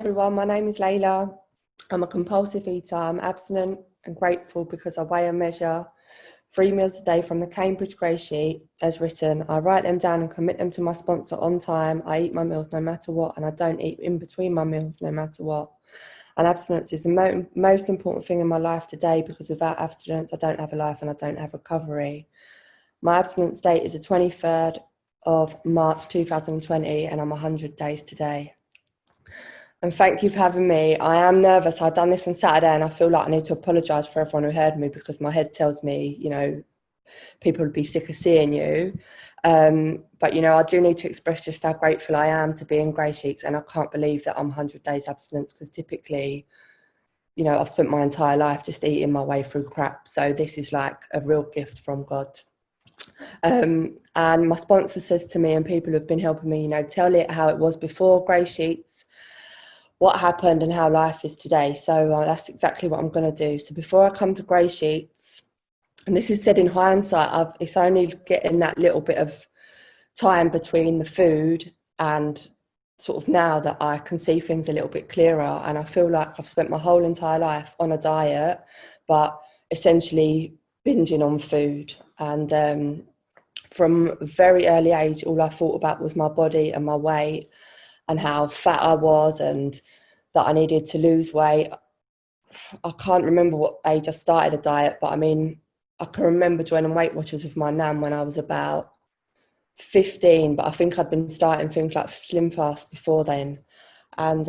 everyone, my name is Layla. I'm a compulsive eater. I'm abstinent and grateful because I weigh and measure 3 meals a day from the Cambridge Grey Sheet as written. I write them down and commit them to my sponsor on time. I eat my meals no matter what, and I don't eat in between my meals no matter what. And abstinence is the most important thing in my life today, because without abstinence, I don't have a life and I don't have recovery. My abstinence date is the 23rd of March 2020, and I'm 100 days today. And thank you for having me. I am nervous. I've done this on Saturday and I feel like I need to apologise for everyone who heard me, because my head tells me, people would be sick of seeing you. But, I do need to express just how grateful I am to be in Grey Sheets, and I can't believe that I'm 100 days abstinence, because typically, I've spent my entire life just eating my way through crap. So this is like a real gift from God. And my sponsor says to me, and people who have been helping me, tell it how it was before Grey Sheets, what happened and how life is today. So that's exactly what I'm going to do. So before I come to Grey Sheets, and this is said in hindsight, it's only getting that little bit of time between the food and sort of now that I can see things a little bit clearer. And I feel like I've spent my whole entire life on a diet, but essentially binging on food. And from a very early age, all I thought about was my body and my weight, and how fat I was, and that I needed to lose weight. I can't remember what age I started a diet, but I can remember joining Weight Watchers with my nan when I was about 15, but I think I'd been starting things like Slim Fast before then. And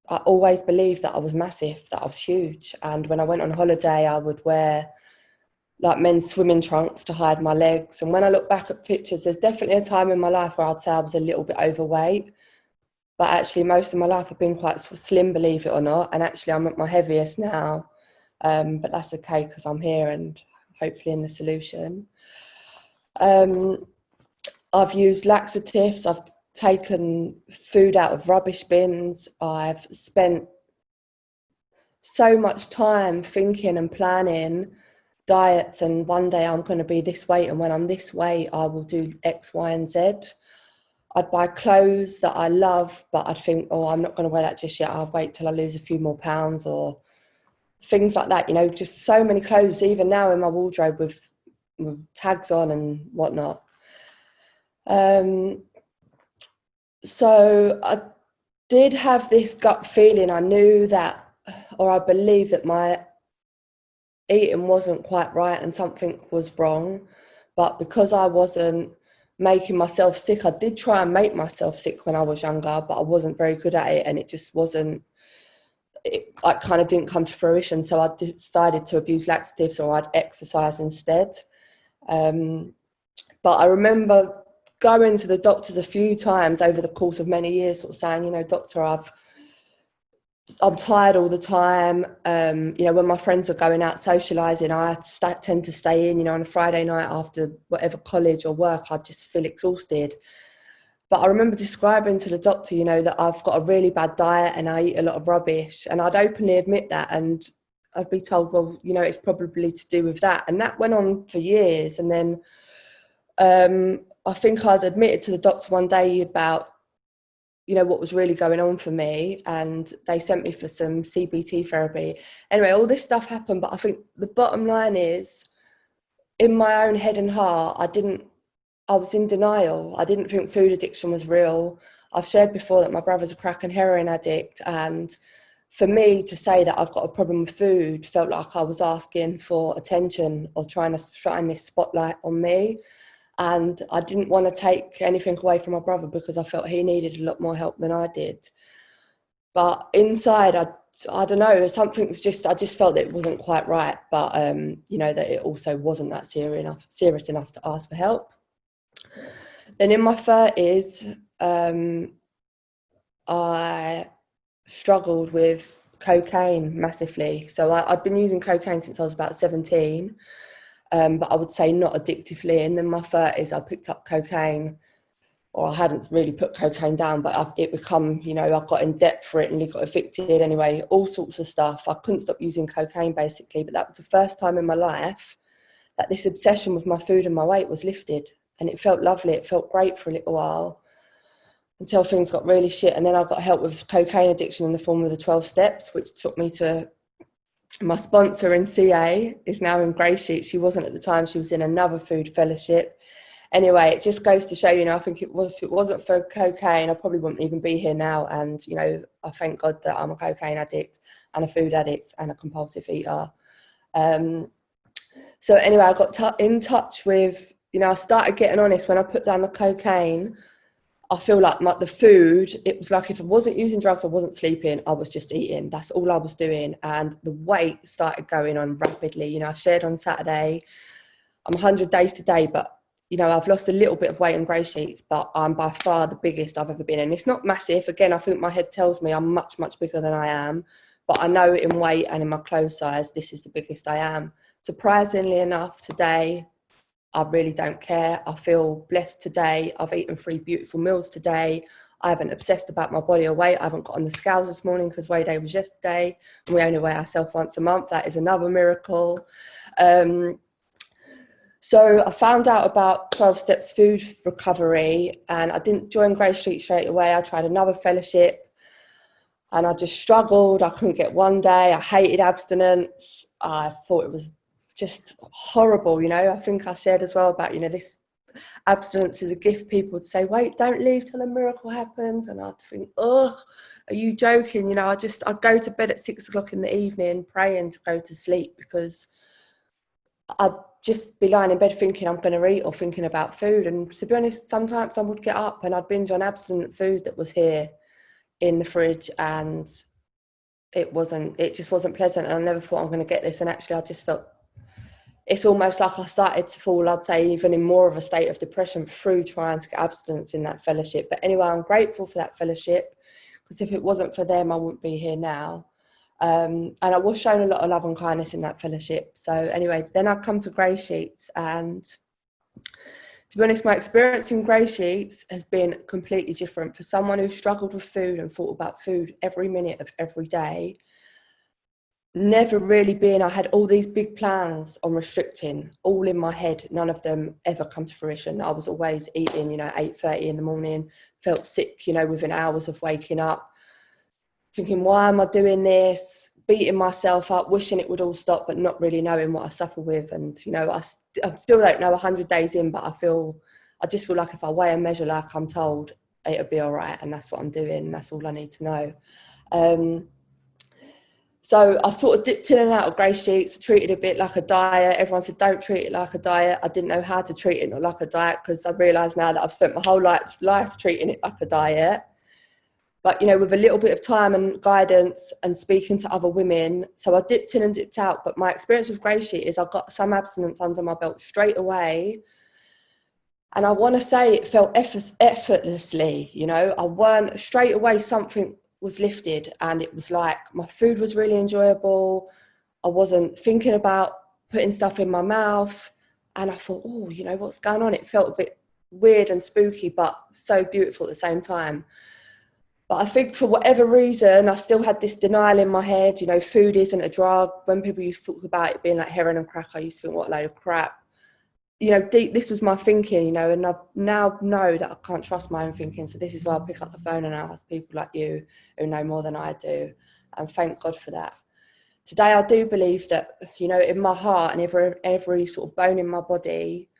I always believed that I was massive, that I was huge. And when I went on holiday, I would wear like men's swimming trunks to hide my legs. And when I look back at pictures, there's definitely a time in my life where I'd say I was a little bit overweight. But actually, most of my life I've been quite slim, believe it or not. And actually, I'm at my heaviest now. But that's okay, because I'm here and hopefully in the solution. I've used laxatives. I've taken food out of rubbish bins. I've spent so much time thinking and planning diets. And one day I'm going to be this weight. And when I'm this weight, I will do X, Y, and Z. I'd buy clothes that I love, but I'd think, I'm not going to wear that just yet. I'll wait till I lose a few more pounds, or things like that. Just so many clothes, even now in my wardrobe with tags on and whatnot. So I did have this gut feeling. I knew that, or I believed that my eating wasn't quite right and something was wrong. But because I wasn't making myself sick, I did try and make myself sick when I was younger, but I wasn't very good at it, and it just wasn't, I kind of didn't come to fruition. So I decided to abuse laxatives, or I'd exercise instead. But I remember going to the doctors a few times over the course of many years, sort of saying, doctor, I'm tired all the time. When my friends are going out socialising, I tend to stay in, on a Friday night after whatever college or work, I just feel exhausted. But I remember describing to the doctor, that I've got a really bad diet and I eat a lot of rubbish. And I'd openly admit that. And I'd be told, well, it's probably to do with that. And that went on for years. And then I think I'd admitted to the doctor one day about, what was really going on for me, and they sent me for some CBT therapy. Anyway, all this stuff happened, but I think the bottom line is, in my own head and heart, I was in denial. I didn't think food addiction was real. I've shared before that my brother's a crack and heroin addict, and for me to say that I've got a problem with food felt like I was asking for attention or trying to shine this spotlight on me. And I didn't want to take anything away from my brother, because I felt he needed a lot more help than I did. But inside, I don't know, I just felt that it wasn't quite right. But, that it also wasn't that serious enough to ask for help. Then in my 30s, I struggled with cocaine massively. So I'd been using cocaine since I was about 17. But I would say not addictively. And then in my 30s, I picked up cocaine, or I hadn't really put cocaine down, but I got in debt for it and got evicted anyway, all sorts of stuff. I couldn't stop using cocaine basically, but that was the first time in my life that this obsession with my food and my weight was lifted. And it felt lovely. It felt great for a little while. until things got really shit. And then I got help with cocaine addiction in the form of the 12 steps, which took me to my sponsor in CA, is now in GreySheeters. She wasn't at the time, she was in another food fellowship. Anyway, it just goes to show, you know, I think if it wasn't for cocaine, I probably wouldn't even be here now. And, you know, I thank God that I'm a cocaine addict and a food addict and a compulsive eater. So anyway, I got in touch with, you know, I started getting honest when I put down the cocaine. I feel like the food, it was like if I wasn't using drugs, I wasn't sleeping, I was just eating. That's all I was doing. And the weight started going on rapidly. You know, I shared on Saturday, I'm 100 days today, but, you know, I've lost a little bit of weight in GreySheeters, but I'm by far the biggest I've ever been. And it's not massive. Again, I think my head tells me I'm much, much bigger than I am. But I know in weight and in my clothes size, this is the biggest I am. Surprisingly enough, today, I really don't care. I feel blessed today. I've eaten 3 beautiful meals today. I haven't obsessed about my body or weight. I haven't got on the scales this morning because weigh day was yesterday. And we only weigh ourselves once a month. That is another miracle. So I found out about 12 Steps Food Recovery, and I didn't join GreySheeters straight away. I tried another fellowship and I just struggled. I couldn't get one day. I hated abstinence. I thought it was just horrible, you know. I think I shared as well about, you know, this abstinence is a gift. People would say, wait, don't leave till a miracle happens. And I'd think, oh, are you joking? You know, I'd go to bed at 6 o'clock in the evening praying to go to sleep, because I'd just be lying in bed thinking I'm going to eat or thinking about food. And to be honest, sometimes I would get up and I'd binge on abstinent food that was here in the fridge, and it just wasn't pleasant. And I never thought I'm going to get this. And actually I just felt, it's almost like I started to fall, I'd say, even in more of a state of depression through trying to get abstinence in that fellowship. But anyway, I'm grateful for that fellowship, because if it wasn't for them, I wouldn't be here now. And I was shown a lot of love and kindness in that fellowship. So anyway, then I come to GreySheeters, and to be honest, my experience in GreySheeters has been completely different. For someone who struggled with food and thought about food every minute of every day, never really been, I had all these big plans on restricting, all in my head. None of them ever come to fruition. I was always eating, you know, 8:30 in the morning, felt sick, you know, within hours of waking up, thinking, why am I doing this? Beating myself up, wishing it would all stop, but not really knowing what I suffer with. And, you know, I still don't know 100 days in, but I just feel like if I weigh and measure like I'm told, it'll be all right. And that's what I'm doing. That's all I need to know. So I sort of dipped in and out of GreySheeters, treated it a bit like a diet. Everyone said, don't treat it like a diet. I didn't know how to treat it like a diet, because I realised now that I've spent my whole life treating it like a diet. But, you know, with a little bit of time and guidance and speaking to other women, so I dipped in and dipped out. But my experience with GreySheeters is I got some abstinence under my belt straight away. And I want to say it felt effortlessly, you know. I weren't, straight away something was lifted, and it was like my food was really enjoyable. I wasn't thinking about putting stuff in my mouth, and I thought, oh, you know, what's going on? It felt a bit weird and spooky, but so beautiful at the same time. But I think for whatever reason, I still had this denial in my head, you know, food isn't a drug. When people used to talk about it being like heroin and crack, I used to think, what a load of crap. You know, this was my thinking, you know, and I now know that I can't trust my own thinking. So this is why I pick up the phone and I ask people like you who know more than I do. And thank God for that. Today, I do believe that, you know, in my heart and every sort of bone in my body,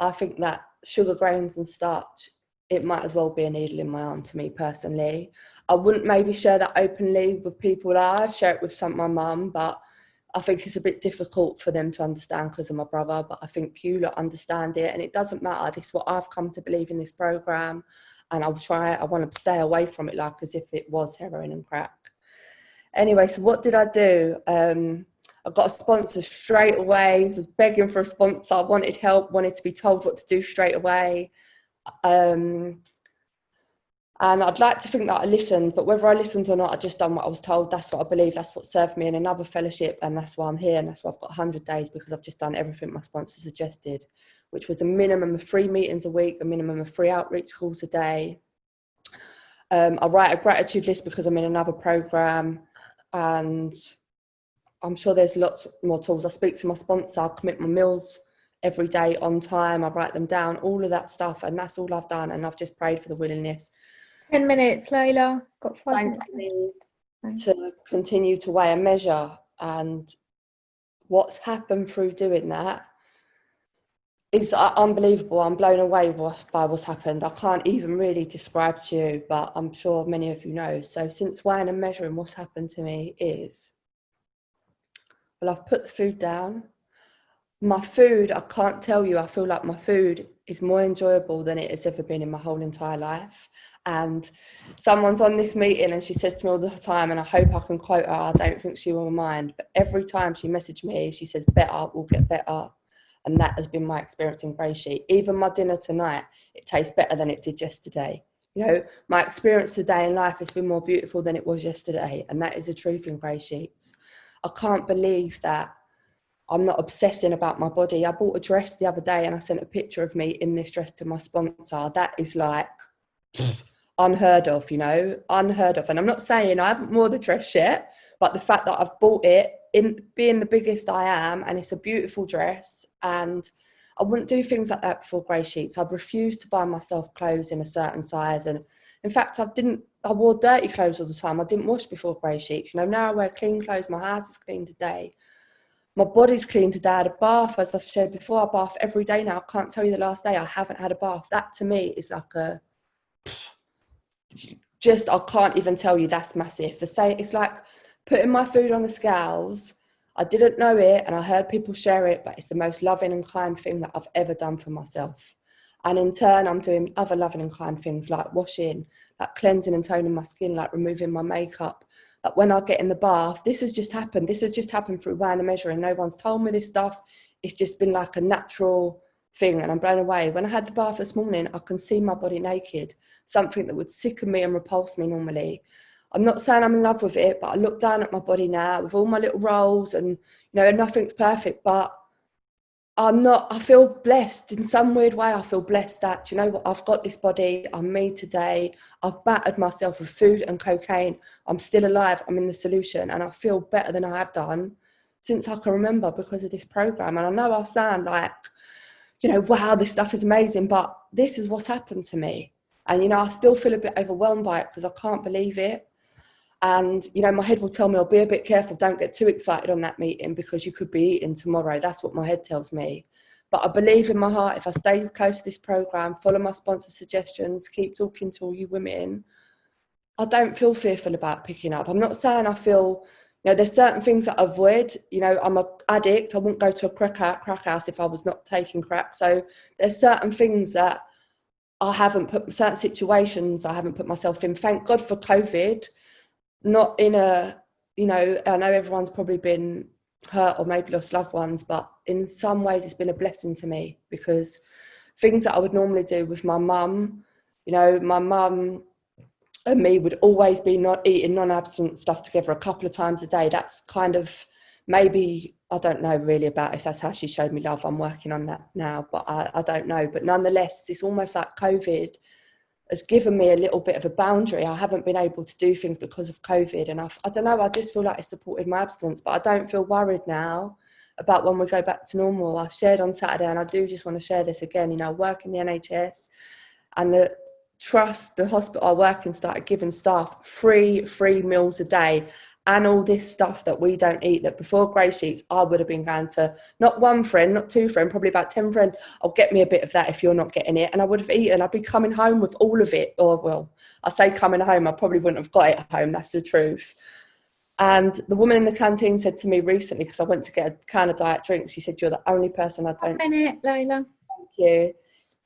I think that sugar, grains and starch, it might as well be a needle in my arm to me personally. I wouldn't maybe share that openly with people live, share it with my mum, but I think it's a bit difficult for them to understand because of my brother, but I think you lot understand it, and it doesn't matter. This is what I've come to believe in this program, and I want to stay away from it like as if it was heroin and crack. Anyway, so what did I do? I got a sponsor straight away, was begging for a sponsor, I wanted help, wanted to be told what to do straight away. And I'd like to think that I listened, but whether I listened or not, I just done what I was told. That's what I believe. That's what served me in another fellowship. And that's why I'm here. And that's why I've got 100 days, because I've just done everything my sponsor suggested, which was a minimum of 3 meetings a week, a minimum of 3 outreach calls a day. I write a gratitude list because I'm in another program, and I'm sure there's lots more tools. I speak to my sponsor, I commit my meals every day on time. I write them down, all of that stuff. And that's all I've done. And I've just prayed for the willingness 10 minutes, Layla. Got 5 minutes thankfully left. to continue to weigh and measure, and what's happened through doing that is unbelievable. I'm blown away by what's happened. I can't even really describe to you, but I'm sure many of you know. So since weighing and measuring, what's happened to me is, well, I've put the food down. My food, I can't tell you, I feel like my food is more enjoyable than it has ever been in my whole entire life. And someone's on this meeting and she says to me all the time, and I hope I can quote her, I don't think she will mind, but every time she messages me, she says, better, will get better. And that has been my experience in Grey Sheet. Even my dinner tonight, it tastes better than it did yesterday. You know, my experience today in life has been more beautiful than it was yesterday. And that is the truth in Grey Sheets. I can't believe that I'm not obsessing about my body. I bought a dress the other day and I sent a picture of me in this dress to my sponsor. That is like unheard of, you know, unheard of. And I'm not saying I haven't worn the dress yet, but the fact that I've bought it in being the biggest I am, and it's a beautiful dress, and I wouldn't do things like that before Grey Sheets. I've refused to buy myself clothes in a certain size. And in fact, I wore dirty clothes all the time. I didn't wash before Grey Sheets. You know, now I wear clean clothes. My house is clean today. My body's clean today. I had a bath, as I've shared before. I bath every day now. I can't tell you the last day I haven't had a bath. That to me is like I can't even tell you, that's massive. It's like putting my food on the scales. I didn't know it and I heard people share it, but it's the most loving and kind thing that I've ever done for myself. And in turn, I'm doing other loving and kind things like washing, like cleansing and toning my skin, like removing my makeup. Like when I get in the bath, this has just happened. This has just happened through weighing and measuring. No one's told me this stuff. It's just been like a natural thing, and I'm blown away. When I had the bath this morning, I can see my body naked, something that would sicken me and repulse me normally. I'm not saying I'm in love with it, but I look down at my body now with all my little rolls, and you know, nothing's perfect, but I feel blessed in some weird way. I feel blessed that, you know what, I've got this body, I'm me today. I've battered myself with food and cocaine. I'm still alive, I'm in the solution, and I feel better than I have done since I can remember because of this program. And I know I sound like, you know, wow, this stuff is amazing, but this is what's happened to me. And, you know, I still feel a bit overwhelmed by it because I can't believe it. And, you know, my head will tell me, I'll be a bit careful, don't get too excited on that meeting because you could be eating tomorrow. That's what my head tells me. But I believe in my heart, if I stay close to this program, follow my sponsor suggestions, keep talking to all you women, I don't feel fearful about picking up. I'm not saying I feel, you know, there's certain things that I avoid. You know, I'm an addict. I wouldn't go to a crack house if I was not taking crack. So there's certain things that certain situations I haven't put myself in. Thank God for COVID. Not in a, you know, I know everyone's probably been hurt or maybe lost loved ones, but in some ways it's been a blessing to me because things that I would normally do with my mum, you know, my mum and me would always be not eating non-abstinent stuff together a couple of times a day. That's kind of maybe, I don't know really about if that's how she showed me love. I'm working on that now, but I don't know. But nonetheless, it's almost like COVID has given me a little bit of a boundary. I haven't been able to do things because of COVID. And I don't know, I just feel like it supported my abstinence, but I don't feel worried now about when we go back to normal. I shared on Saturday, and I do just want to share this again, you know, I work in the NHS and the hospital I work in started giving staff free meals a day and all this stuff that we don't eat, that before Grey Sheets I would have been going to not one friend, not two friends, probably about 10 friends. I'll get me a bit of that if you're not getting it. And I would have eaten. I'd be coming home with all of it. Or, well, I say coming home, I probably wouldn't have got it at home. That's the truth. And the woman in the canteen said to me recently, because I went to get a can of diet drink, she said, you're the only person I don't see. Minute, Layla. Thank you.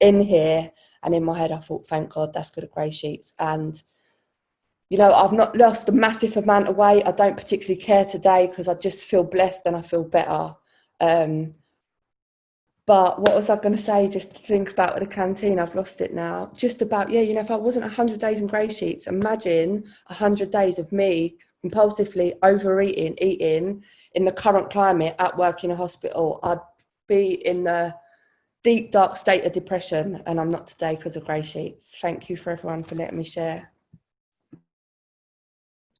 In here. And in my head, I thought, thank God, that's good at Grey Sheets. And, you know, I've not lost a massive amount of weight. I don't particularly care today because I just feel blessed and I feel better. But what was I going to say? Just to think about the canteen, I've lost it now. Just about, yeah, you know, if I wasn't 100 days in Grey Sheets, imagine 100 days of me compulsively overeating, eating in the current climate at work in a hospital. I'd be in the deep, dark state of depression, and I'm not today because of Grey Sheets. Thank you for everyone for letting me share.